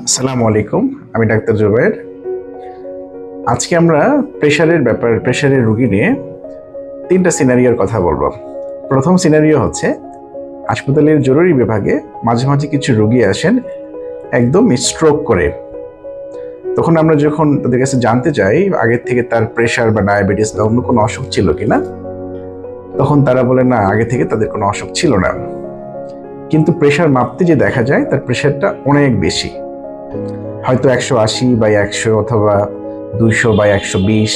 আসসালামু আলাইকুম, আমি ডাক্তার জুবায়ের। আজকে আমরা প্রেশারের রোগী নিয়ে তিনটা সিনারিওর কথা বলবো। প্রথম সিনারিও হচ্ছে হাসপাতালের জরুরি বিভাগে মাঝে মাঝে কিছু রোগী আসেন একদম স্ট্রোক করে। তখন আমরা যখন তাদের কাছে জানতে চাই আগের থেকে তার প্রেশার বা ডায়াবেটিস বা অন্য কোনো অসুখ ছিল কিনা, তখন তারা বলে না, আগে থেকে তাদের কোনো অসুখ ছিল না, কিন্তু প্রেশার মাপতে যে দেখা যায় তার প্রেশারটা অনেক বেশি, হয়তো 180/100 অথবা 200/120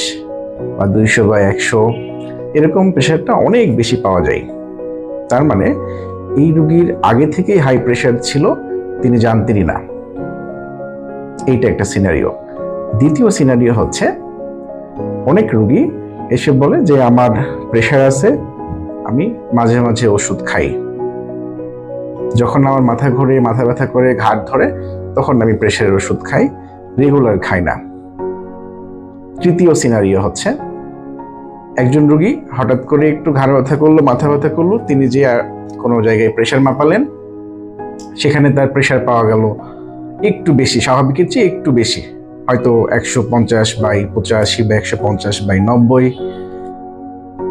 বা 200/100, এরকম প্রেশারটা অনেক বেশি পাওয়া যায়। তার মানে এই রোগীর আগে থেকেই হাই প্রেশার ছিল, তিনি জানতেনই না। এইটা একটা সিনারিও। দ্বিতীয় সিনারিও হচ্ছে অনেক রোগী এসে বলে যে আমার প্রেশার আছে, আমি মাঝে মাঝে ওষুধ খাই, যখন আমার মাথা ঘুরে, মাথা ব্যথা করে, ঘাড় ধরে, তখন আমি প্রেশারের ওষুধ খাই, রেগুলার খাই না। তৃতীয় সিনারিও হচ্ছে একজন রোগী হঠাৎ করে একটু ঘাড় ব্যথা করলো, মাথা ব্যথা করলো, তিনি যে কোনো জায়গায় প্রেশার মাপালেন, সেখানে তার প্রেশার পাওয়া গেল একটু বেশি, স্বাভাবিকের চেয়ে একটু বেশি, হয়তো 150/85 বা 150/90।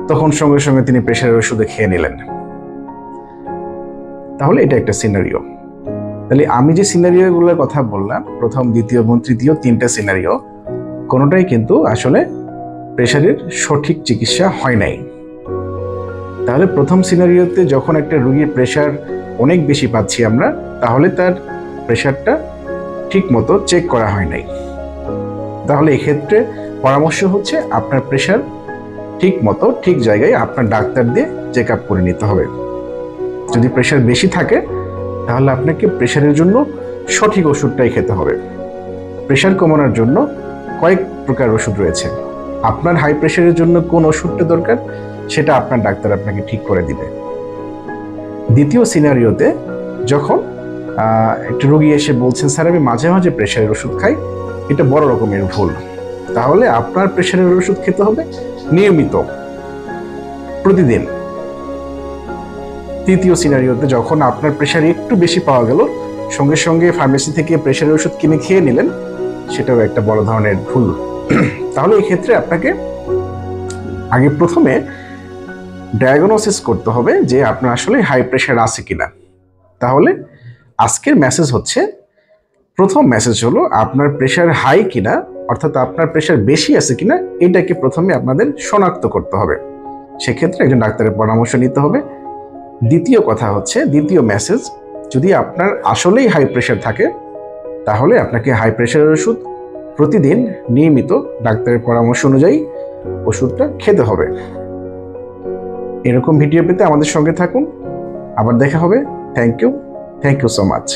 তখন সঙ্গে সঙ্গে তিনি প্রেশারের ওষুধে খেয়ে নিলেন। তাহলে এটা একটা সিনারিও। তাহলে আমি যে সিনারিওগুলোর কথা বললাম, প্রথম, দ্বিতীয় এবং তৃতীয়, তিনটা সিনারিও, কোনোটাই কিন্তু আসলে প্রেশারের সঠিক চিকিৎসা হয় নাই। তাহলে প্রথম সিনারিওতে যখন একটা রোগীর প্রেশার অনেক বেশি পাচ্ছি আমরা, তাহলে তার প্রেশারটা ঠিক মতো চেক করা হয় নাই। তাহলে এক্ষেত্রে পরামর্শ হচ্ছে আপনার প্রেশার ঠিক মতো ঠিক জায়গায় আপনার ডাক্তার দিয়ে চেক আপ করে নিতে হবে। যদি প্রেশার বেশি থাকে তাহলে আপনাকে প্রেশারের জন্য সঠিক ওষুধটাই খেতে হবে। প্রেশার কমানোর জন্য কয়েক প্রকার ওষুধ রয়েছে। আপনার হাই প্রেশারের জন্য কোন ওষুধটা দরকার সেটা আপনার ডাক্তার আপনাকে ঠিক করে দিবে। দ্বিতীয় সিনারিওতে যখন একটা রোগী এসে বলছেন, স্যার আমি মাঝে মাঝে প্রেশারের ওষুধ খাই, এটা বড় রকমের ভুল। তাহলে আপনার প্রেশারের ওষুধ খেতে হবে নিয়মিত, প্রতিদিন। তৃতীয় সিনারিওতে যখন আপনার প্রেশার একটু বেশি পাওয়া গেল, সঙ্গে সঙ্গে ফার্মেসি থেকে প্রেশারের ওষুধ কিনে খেয়ে নিলেন, সেটাও একটা বড় ধরনের ভুল। তাহলে এই ক্ষেত্রে আপনাকে আগে প্রথমে ডায়াগনোসিস করতে হবে যে আপনার আসলে হাই প্রেশার আছে কিনা। তাহলে আজকের মেসেজ হচ্ছে, প্রথম মেসেজ হলো আপনার প্রেশার হাই কিনা, অর্থাৎ আপনার প্রেশার বেশি আছে কিনা, এটাকে প্রথমে আপনাদের শনাক্ত করতে হবে। সেক্ষেত্রে একজন ডাক্তারের পরামর্শ নিতে হবে। দ্বিতীয় কথা হচ্ছে, দ্বিতীয় মেসেজ, যদি আপনার আসলেই হাই প্রেশার থাকে তাহলে আপনাকে হাই প্রেশারের ওষুধ প্রতিদিন নিয়মিত ডাক্তারের পরামর্শ অনুযায়ী ওষুধটা খেতে হবে। এরকম ভিডিও পেতে আমাদের সঙ্গে থাকুন। আবার দেখা হবে। Thank you so much.